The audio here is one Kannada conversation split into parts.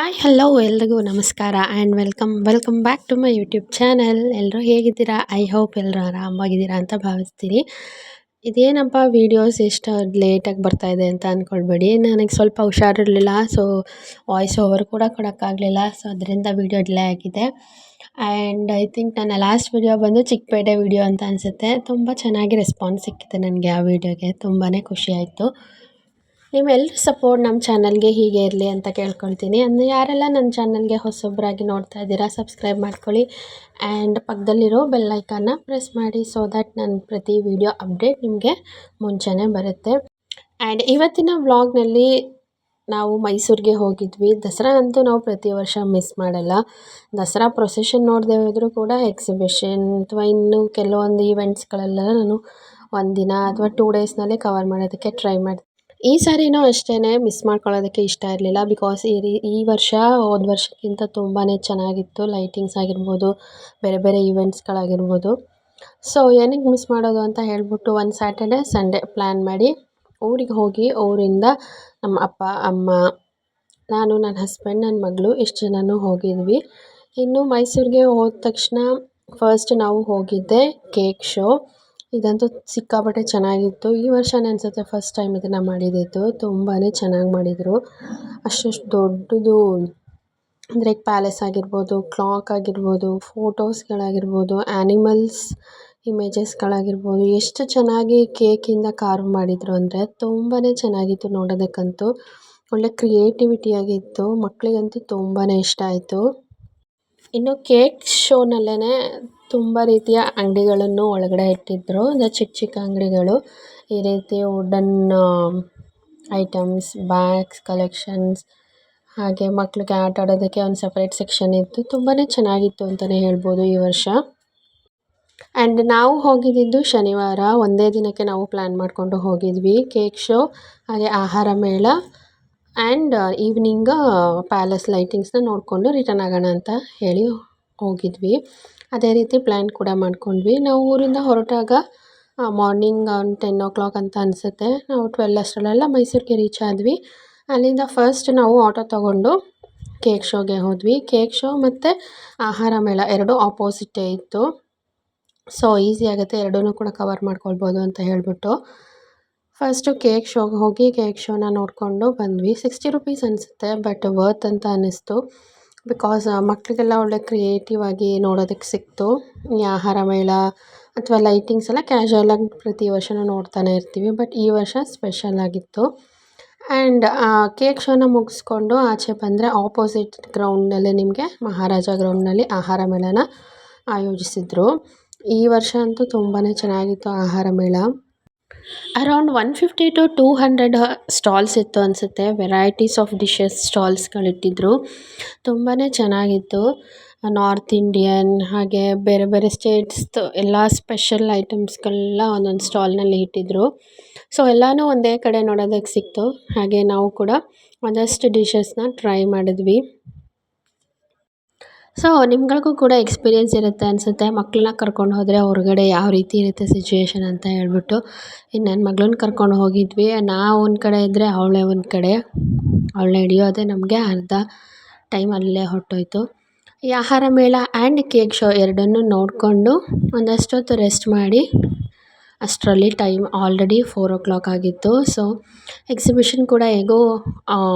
ಹಾಯ್ ಹಲೋ ಎಲ್ರಿಗೂ ನಮಸ್ಕಾರ and welcome back to my YouTube channel. ಎಲ್ಲರೂ ಹೇಗಿದ್ದೀರಾ? ಐ ಹೋಪ್ ಎಲ್ಲರೂ ಆರಾಮಾಗಿದ್ದೀರಾ ಅಂತ ಭಾವಿಸ್ತೀನಿ. ಇದೇನಪ್ಪ ವೀಡಿಯೋಸ್ ಎಷ್ಟು ಲೇಟಾಗಿ ಬರ್ತಾಯಿದೆ ಅಂತ ಅಂದ್ಕೊಳ್ಬೇಡಿ. ನನಗೆ ಸ್ವಲ್ಪ ಹುಷಾರಿರಲಿಲ್ಲ, ಸೊ ವಾಯ್ಸ್ ಓವರ್ ಕೂಡ ಕೊಡೋಕ್ಕಾಗಲಿಲ್ಲ. ಸೊ ಅದರಿಂದ ವೀಡಿಯೋ ಡಿಲೇ ಆಗಿದೆ. ಆ್ಯಂಡ್ ಐ ಥಿಂಕ್ ನನ್ನ ಲಾಸ್ಟ್ ವೀಡಿಯೋ ಬಂದು ಚಿಕ್ಕಪೇಟೆ ವೀಡಿಯೋ ಅಂತ ಅನಿಸುತ್ತೆ. ತುಂಬ ಚೆನ್ನಾಗಿ ರೆಸ್ಪಾನ್ಸ್ ಸಿಕ್ಕಿದೆ ನನಗೆ ಆ ವೀಡಿಯೋಗೆ. ತುಂಬಾ ಖುಷಿಯಾಯಿತು. ನಿಮ್ಮೆಲ್ಲರ ಸಪೋರ್ಟ್ ನಮ್ಮ ಚಾನಲ್ಗೆ ಹೀಗೆ ಇರಲಿ ಅಂತ ಕೇಳ್ಕೊಳ್ತೀನಿ. ಅಂದರೆ ಯಾರೆಲ್ಲ ನನ್ನ ಚಾನಲ್ಗೆ ಹೊಸೊಬ್ಬರಾಗಿ ನೋಡ್ತಾ ಇದ್ದೀರಾ, ಸಬ್ಸ್ಕ್ರೈಬ್ ಮಾಡ್ಕೊಳ್ಳಿ ಆ್ಯಂಡ್ ಪಕ್ಕದಲ್ಲಿರೋ ಬೆಲ್ ಐಕಾನ್ನ ಪ್ರೆಸ್ ಮಾಡಿ, ಸೊ ದ್ಯಾಟ್ ನನ್ನ ಪ್ರತಿ ವಿಡಿಯೋ ಅಪ್ಡೇಟ್ ನಿಮಗೆ ಮುಂಚೆನೇ ಬರುತ್ತೆ. ಆ್ಯಂಡ್ ಇವತ್ತಿನ ವ್ಲಾಗ್ನಲ್ಲಿ ನಾವು ಮೈಸೂರಿಗೆ ಹೋಗಿದ್ವಿ. ದಸರಾ ಅಂತೂ ನಾವು ಪ್ರತಿ ವರ್ಷ ಮಿಸ್ ಮಾಡಲ್ಲ. ದಸರಾ ಪ್ರೊಸೆಷನ್ ನೋಡದೆ ಹೋದರೂ ಕೂಡ ಎಕ್ಸಿಬಿಷನ್ ಅಥವಾ ಇನ್ನೂ ಕೆಲವೊಂದು ಈವೆಂಟ್ಸ್ಗಳೆಲ್ಲ ನಾನು 1 ದಿನ ಅಥವಾ 2 ಡೇಸ್ನಲ್ಲೇ ಕವರ್ ಮಾಡೋದಕ್ಕೆ ಟ್ರೈ ಮಾಡ್ತೀನಿ. ಈ ಸಾರಿನೂ ಅಷ್ಟೇ ಮಿಸ್ ಮಾಡ್ಕೊಳ್ಳೋದಕ್ಕೆ ಇಷ್ಟ ಇರಲಿಲ್ಲ. ಬಿಕಾಸ್ ಈ ವರ್ಷ ಹೋದ ವರ್ಷಕ್ಕಿಂತ ತುಂಬಾ ಚೆನ್ನಾಗಿತ್ತು. ಲೈಟಿಂಗ್ಸ್ ಆಗಿರ್ಬೋದು, ಬೇರೆ ಬೇರೆ ಈವೆಂಟ್ಸ್ಗಳಾಗಿರ್ಬೋದು. ಸೊ ಏನಕ್ಕೆ ಮಿಸ್ ಮಾಡೋದು ಅಂತ ಹೇಳ್ಬಿಟ್ಟು ಒಂದು ಸ್ಯಾಟರ್ಡೆ ಸಂಡೇ ಪ್ಲ್ಯಾನ್ ಮಾಡಿ ಊರಿಗೆ ಹೋಗಿ, ಊರಿಂದ ನಮ್ಮ ಅಪ್ಪ ಅಮ್ಮ, ನಾನು, ನನ್ನ ಹಸ್ಬೆಂಡ್, ನನ್ನ ಮಗಳು ಇಷ್ಟು ಜನನೂ ಹೋಗಿದ್ವಿ. ಇನ್ನು ಮೈಸೂರಿಗೆ ಹೋದ ತಕ್ಷಣ ಫಸ್ಟ್ ನಾವು ಹೋಗಿದ್ದೆ ಕೇಕ್ ಶೋ. ಇದಂತೂ ಸಿಕ್ಕಾಪಟ್ಟೆ ಚೆನ್ನಾಗಿತ್ತು. ಈ ವರ್ಷನೇ ಅನಿಸುತ್ತೆ ಫಸ್ಟ್ ಟೈಮ್ ಇದನ್ನು ಮಾಡಿದ್ದು. ತುಂಬಾ ಚೆನ್ನಾಗಿ ಮಾಡಿದರು. ಅಷ್ಟು ದೊಡ್ಡದು ಅಂದರೆ ಪ್ಯಾಲೇಸ್ ಆಗಿರ್ಬೋದು, ಕ್ಲಾಕ್ ಆಗಿರ್ಬೋದು, ಫೋಟೋಸ್ಗಳಾಗಿರ್ಬೋದು, ಆ್ಯನಿಮಲ್ಸ್ ಇಮೇಜಸ್ಗಳಾಗಿರ್ಬೋದು, ಎಷ್ಟು ಚೆನ್ನಾಗಿ ಕೇಕಿಂದ ಕಾರ್ವ್ ಮಾಡಿದರು ಅಂದರೆ ತುಂಬಾ ಚೆನ್ನಾಗಿತ್ತು ನೋಡೋದಕ್ಕಂತೂ. ಒಳ್ಳೆ ಕ್ರಿಯೇಟಿವಿಟಿಯಾಗಿತ್ತು. ಮಕ್ಕಳಿಗಂತೂ ತುಂಬಾ ಇಷ್ಟ ಆಯಿತು. ಇನ್ನು ಕೇಕ್ ಶೋನಲ್ಲೇ ತುಂಬ ರೀತಿಯ ಅಂಗಡಿಗಳನ್ನು ಒಳಗಡೆ ಇಟ್ಟಿದ್ದರು. ಅಂದರೆ ಚಿಕ್ಕ ಚಿಕ್ಕ ಅಂಗಡಿಗಳು, ಈ ರೀತಿ ವುಡನ್ ಐಟಮ್ಸ್, ಬ್ಯಾಗ್ಸ್ ಕಲೆಕ್ಷನ್ಸ್, ಹಾಗೆ ಮಕ್ಕಳಿಗೆ ಆಟ ಆಡೋದಕ್ಕೆ ಒಂದು ಸಪ್ರೇಟ್ ಸೆಕ್ಷನ್ ಇತ್ತು. ತುಂಬಾ ಚೆನ್ನಾಗಿತ್ತು ಅಂತಲೇ ಹೇಳ್ಬೋದು ಈ ವರ್ಷ. ಆ್ಯಂಡ್ ನಾವು ಹೋಗಿದ್ದು ಶನಿವಾರ. ಒಂದೇ ದಿನಕ್ಕೆ ನಾವು ಪ್ಲ್ಯಾನ್ ಮಾಡಿಕೊಂಡು ಹೋಗಿದ್ವಿ. ಕೇಕ್ ಶೋ, ಹಾಗೆ ಆಹಾರ ಮೇಳ ಆ್ಯಂಡ್ ಈವ್ನಿಂಗ್ ಪ್ಯಾಲೇಸ್ ಲೈಟಿಂಗ್ಸ್ನ ನೋಡಿಕೊಂಡು ರಿಟರ್ನ್ ಆಗೋಣ ಅಂತ ಹೇಳಿ ಹೋಗಿದ್ವಿ. ಅದೇ ರೀತಿ ಪ್ಲ್ಯಾನ್ ಕೂಡ ಮಾಡ್ಕೊಂಡ್ವಿ. ನಾವು ಊರಿಂದ ಹೊರಟಾಗ ಮಾರ್ನಿಂಗ್ ಒಂದು 10 o'clock ಅಂತ ಅನಿಸುತ್ತೆ. ನಾವು 12 ಅಷ್ಟರಲ್ಲೆಲ್ಲ ಮೈಸೂರಿಗೆ ರೀಚ್ ಆದ್ವಿ. ಅಲ್ಲಿಂದ ಫಸ್ಟ್ ನಾವು ಆಟೋ ತೊಗೊಂಡು ಕೇಕ್ ಶೋಗೆ ಹೋದ್ವಿ. ಕೇಕ್ ಶೋ ಮತ್ತು ಆಹಾರ ಮೇಳ ಎರಡೂ ಆಪೋಸಿಟೇ ಇತ್ತು. ಸೊ ಈಸಿ ಆಗುತ್ತೆ, ಎರಡೂ ಕೂಡ ಕವರ್ ಮಾಡ್ಕೊಳ್ಬೋದು ಅಂತ ಹೇಳ್ಬಿಟ್ಟು ಫಸ್ಟು ಕೇಕ್ ಶೋಗೆ ಹೋಗಿ ಕೇಕ್ ಶೋನ ನೋಡಿಕೊಂಡು ಬಂದ್ವಿ. 60 rupees ಅನಿಸುತ್ತೆ, ಬಟ್ ವರ್ತ್ ಅಂತ ಅನ್ನಿಸ್ತು. ಬಿಕಾಸ್ ಮಕ್ಕಳಿಗೆಲ್ಲ ಒಳ್ಳೆ ಕ್ರಿಯೇಟಿವ್ ಆಗಿ ನೋಡೋದಕ್ಕೆ ಸಿಕ್ತು. ಈ ಆಹಾರ ಮೇಳ ಅಥವಾ ಲೈಟಿಂಗ್ಸ್ ಎಲ್ಲ ಕ್ಯಾಶುವಲಾಗಿ ಪ್ರತಿ ವರ್ಷವೂ ನೋಡ್ತಾನೆ ಇರ್ತೀವಿ, ಬಟ್ ಈ ವರ್ಷ ಸ್ಪೆಷಲ್ ಆಗಿತ್ತು. ಆ್ಯಂಡ್ ಕೇಕ್ ಶೋನ ಮುಗಿಸ್ಕೊಂಡು ಆಚೆ ಬಂದರೆ ಆಪೋಸಿಟ್ ಗ್ರೌಂಡ್ನಲ್ಲೇ ನಿಮಗೆ ಮಹಾರಾಜ ಗ್ರೌಂಡ್ನಲ್ಲಿ ಆಹಾರ ಮೇಳನ ಆಯೋಜಿಸಿದರು. ಈ ವರ್ಷ ಅಂತೂ ತುಂಬಾ ಚೆನ್ನಾಗಿತ್ತು ಆಹಾರ ಮೇಳ. ಅರೌಂಡ್ 150 to 200 ಸ್ಟಾಲ್ಸ್ ಇತ್ತು ಅನಿಸುತ್ತೆ. ವೆರೈಟೀಸ್ ಆಫ್ ಡಿಶಸ್ ಸ್ಟಾಲ್ಸ್ಗಳಿಟ್ಟಿದ್ರು. ತುಂಬಾ ಚೆನ್ನಾಗಿತ್ತು. ನಾರ್ತ್ ಇಂಡಿಯನ್ ಹಾಗೆ ಬೇರೆ ಬೇರೆ ಸ್ಟೇಟ್ಸ್ದು ಎಲ್ಲ ಸ್ಪೆಷಲ್ ಐಟಮ್ಸ್ಗಳೆಲ್ಲ ಒಂದೊಂದು ಸ್ಟಾಲ್ನಲ್ಲಿ ಇಟ್ಟಿದ್ರು. ಸೊ ಎಲ್ಲನೂ ಒಂದೇ ಕಡೆ ನೋಡೋದಕ್ಕೆ ಸಿಕ್ತು. ಹಾಗೆ ನಾವು ಕೂಡ ಒಂದಷ್ಟು ಡಿಶಸ್ನ ಟ್ರೈ ಮಾಡಿದ್ವಿ. ಸೊ ನಿಮ್ಗಳಿಗೂ ಕೂಡ ಎಕ್ಸ್ಪೀರಿಯೆನ್ಸ್ ಇರುತ್ತೆ ಅನಿಸುತ್ತೆ. ಮಕ್ಕಳನ್ನ ಕರ್ಕೊಂಡು ಹೋದರೆ ಹೊರಗಡೆ ಯಾವ ರೀತಿ ಇರುತ್ತೆ ಸಿಚುವೇಶನ್ ಅಂತ ಹೇಳ್ಬಿಟ್ಟು. ಇನ್ನು ನನ್ನ ಮಗಳನ್ನ ಕರ್ಕೊಂಡು ಹೋಗಿದ್ವಿ. ನಾವು ಒಂದು ಕಡೆ ಇದ್ದರೆ ಅವಳೇ ಒಂದು ಕಡೆ. ಅವಳನ್ನ ಹಿಡಿಯೋದೇ ನಮಗೆ ಅರ್ಧ ಟೈಮ್ ಅಲ್ಲೇ ಹೊರಟೋಯ್ತು. ಈ ಆಹಾರ ಮೇಳ ಆ್ಯಂಡ್ ಕೇಕ್ ಶೋ ಎರಡನ್ನೂ ನೋಡಿಕೊಂಡು ಒಂದಷ್ಟೊತ್ತು ರೆಸ್ಟ್ ಮಾಡಿ ಅಷ್ಟರಲ್ಲಿ ಟೈಮ್ ಆಲ್ರೆಡಿ 4 o'clock ಆಗಿತ್ತು. ಸೊ ಎಕ್ಸಿಬಿಷನ್ ಕೂಡ ಹೇಗೋ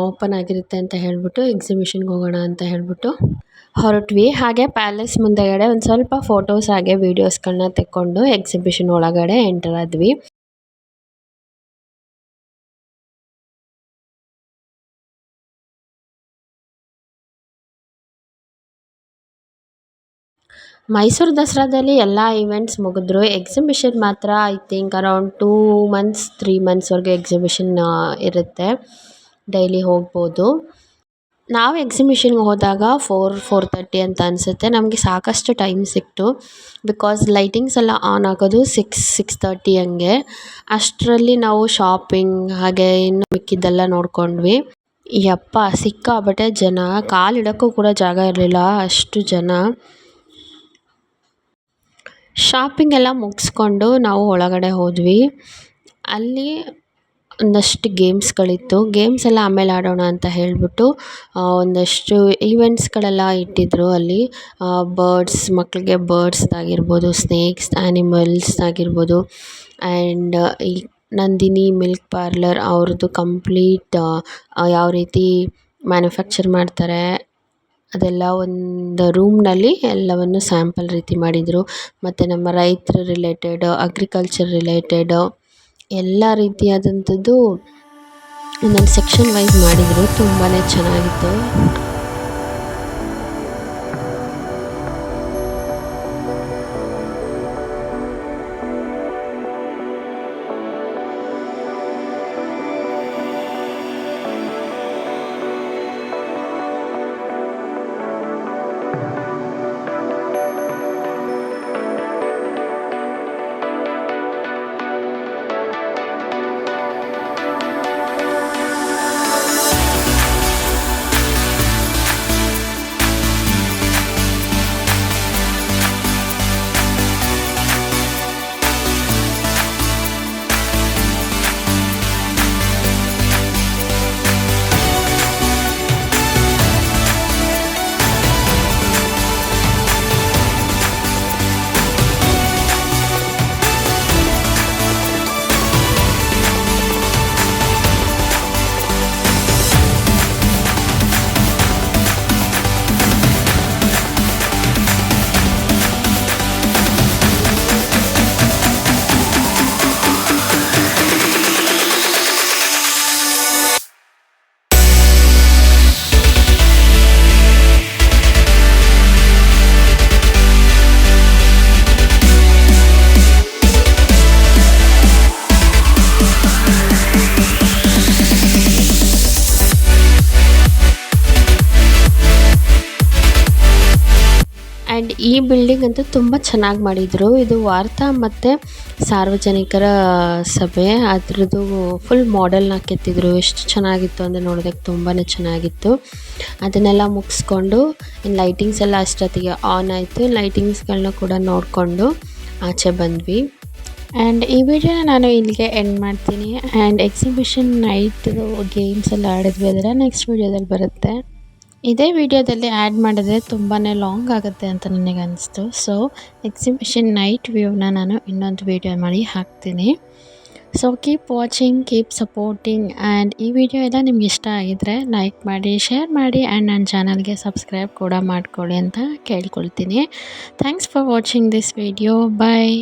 ಓಪನ್ ಆಗಿರುತ್ತೆ ಅಂತ ಹೇಳ್ಬಿಟ್ಟು ಎಕ್ಸಿಬಿಷನ್ಗೆ ಹೋಗೋಣ ಅಂತ ಹೇಳ್ಬಿಟ್ಟು ಹೊರಟ್ವಿ. ಹಾಗೆ ಪ್ಯಾಲೇಸ್ ಮುಂದೆಗಡೆ ಒಂದು ಸ್ವಲ್ಪ ಫೋಟೋಸ್ ಹಾಗೆ ವೀಡಿಯೋಸ್ಗಳನ್ನ ತೆಕ್ಕೊಂಡು ಎಕ್ಸಿಬಿಷನ್ ಒಳಗಡೆ ಎಂಟರ್ ಆದ್ವಿ. ಮೈಸೂರು ದಸರಾದಲ್ಲಿ ಎಲ್ಲ ಈವೆಂಟ್ಸ್ ಮುಗಿದ್ರು. ಎಕ್ಸಿಬಿಷನ್ ಮಾತ್ರ ಐ ಥಿಂಕ್ ಅರೌಂಡ್ 2 months 3 monthsವರೆಗೆ ಎಕ್ಸಿಬಿಷನ್ ಇರುತ್ತೆ. ಡೈಲಿ ಹೋಗ್ಬೋದು. ನಾವು ಎಕ್ಸಿಬಿಷನ್ಗೆ ಹೋದಾಗ 4:30 ಅಂತ ಅನಿಸುತ್ತೆ. ನಮಗೆ ಸಾಕಷ್ಟು ಟೈಮ್ ಸಿಕ್ತು. ಬಿಕಾಸ್ ಲೈಟಿಂಗ್ಸ್ ಎಲ್ಲ ಆನ್ ಆಗೋದು 6:30 ಹಂಗೆ. ಅಷ್ಟರಲ್ಲಿ ನಾವು ಶಾಪಿಂಗ್ ಹಾಗೆ ಇನ್ನು ಮಿಕ್ಕಿದ್ದೆಲ್ಲ ನೋಡ್ಕೊಂಡ್ವಿ. ಯಪ್ಪ ಸಿಕ್ಕಾಪಟ್ಟೆ ಜನ, ಕಾಲಿಡೋಕ್ಕೂ ಕೂಡ ಜಾಗ ಇರಲಿಲ್ಲ, ಅಷ್ಟು ಜನ. ಶಾಪಿಂಗ್ ಎಲ್ಲ ಮುಗಿಸ್ಕೊಂಡು ನಾವು ಒಳಗಡೆ ಹೋದ್ವಿ. ಅಲ್ಲಿ ಒಂದಷ್ಟು ಗೇಮ್ಸ್ಗಳಿತ್ತು. ಗೇಮ್ಸ್ ಎಲ್ಲ ಆಮೇಲೆ ಆಡೋಣ ಅಂತ ಹೇಳಿಬಿಟ್ಟು ಒಂದಷ್ಟು ಈವೆಂಟ್ಸ್ಗಳೆಲ್ಲ ಇಟ್ಟಿದ್ದರು ಅಲ್ಲಿ. ಬರ್ಡ್ಸ್, ಮಕ್ಕಳಿಗೆ ಬರ್ಡ್ಸ್ದಾಗಿರ್ಬೋದು, ಸ್ನೇಕ್ಸ್, ಆ್ಯನಿಮಲ್ಸ್ ಆಗಿರ್ಬೋದು. ಆ್ಯಂಡ್ ಈ ನಂದಿನಿ ಮಿಲ್ಕ್ ಪಾರ್ಲರ್ ಅವ್ರದ್ದು ಕಂಪ್ಲೀಟ್ ಯಾವ ರೀತಿ ಮ್ಯಾನುಫ್ಯಾಕ್ಚರ್ ಮಾಡ್ತಾರೆ ಅದೆಲ್ಲ ಒಂದು ರೂಮ್ನಲ್ಲಿ ಎಲ್ಲವನ್ನು ಸ್ಯಾಂಪಲ್ ರೀತಿ ಮಾಡಿದರು. ಮತ್ತು ನಮ್ಮ ರೈತರ ರಿಲೇಟೆಡ್, ಅಗ್ರಿಕಲ್ಚರ್ ರಿಲೇಟೆಡ್ ಎಲ್ಲ ರೀತಿಯಾದಂಥದ್ದು ಒಂದೊಂದು ಸೆಕ್ಷನ್ ವೈಸ್ ಮಾಡಿದರು. ತುಂಬಾ ಚೆನ್ನಾಗಿತ್ತು. ಆ್ಯಂಡ್ ಈ ಬಿಲ್ಡಿಂಗ್ ಅಂತೂ ತುಂಬ ಚೆನ್ನಾಗಿ ಮಾಡಿದರು. ಇದು ವಾರ್ತಾ ಮತ್ತು ಸಾರ್ವಜನಿಕರ ಸಭೆ, ಅದ್ರದ್ದು ಫುಲ್ ಮಾಡೆಲ್ನ ಕೆತ್ತಿದ್ರು. ಎಷ್ಟು ಚೆನ್ನಾಗಿತ್ತು ಅಂದರೆ ನೋಡೋದಕ್ಕೆ ತುಂಬಾ ಚೆನ್ನಾಗಿತ್ತು. ಅದನ್ನೆಲ್ಲ ಮುಗಿಸ್ಕೊಂಡು ಲೈಟಿಂಗ್ಸ್ ಎಲ್ಲ ಅಷ್ಟೊತ್ತಿಗೆ ಆನ್ ಆಯಿತು. ಲೈಟಿಂಗ್ಸ್ಗಳನ್ನ ಕೂಡ ನೋಡಿಕೊಂಡು ಆಚೆ ಬಂದ್ವಿ. ಆ್ಯಂಡ್ ಈ ವಿಡಿಯೋನ ನಾನು ಇಲ್ಲಿಗೆ ಎಂಡ್ ಮಾಡ್ತೀನಿ. ಆ್ಯಂಡ್ ಎಕ್ಸಿಬಿಷನ್ ನೈಟ್ದು ಗೇಮ್ಸ್ ಎಲ್ಲ ಆಡಿದ್ವಿ, ಅದರ ನೆಕ್ಸ್ಟ್ ವಿಡಿಯೋದಲ್ಲಿ ಬರುತ್ತೆ. ಇದೇ ವಿಡಿಯೋದಲ್ಲಿ ಆ್ಯಡ್ ಮಾಡಿದ್ರೆ ತುಂಬಾ ಲಾಂಗ್ ಆಗುತ್ತೆ ಅಂತ ನನಗೆ ಅನಿಸ್ತು. ಸೊ ಎಕ್ಸಿಬಿಷನ್ ನೈಟ್ ವ್ಯೂನ ನಾನು ಇನ್ನೊಂದು ವಿಡಿಯೋ ಮಾಡಿ ಹಾಕ್ತೀನಿ. So keep watching, keep supporting. And ಈ ವಿಡಿಯೋ ಎಲ್ಲ ನಿಮ್ಗೆ ಇಷ್ಟ ಆಗಿದ್ರೆ ಲೈಕ್ ಮಾಡಿ, ಶೇರ್ ಮಾಡಿ, ಆ್ಯಂಡ್ ನನ್ನ ಚಾನಲ್ಗೆ ಸಬ್ಸ್ಕ್ರೈಬ್ ಕೂಡ ಮಾಡ್ಕೊಳ್ಳಿ ಅಂತ ಕೇಳ್ಕೊಳ್ತೀನಿ. Thanks for watching this video. Bye.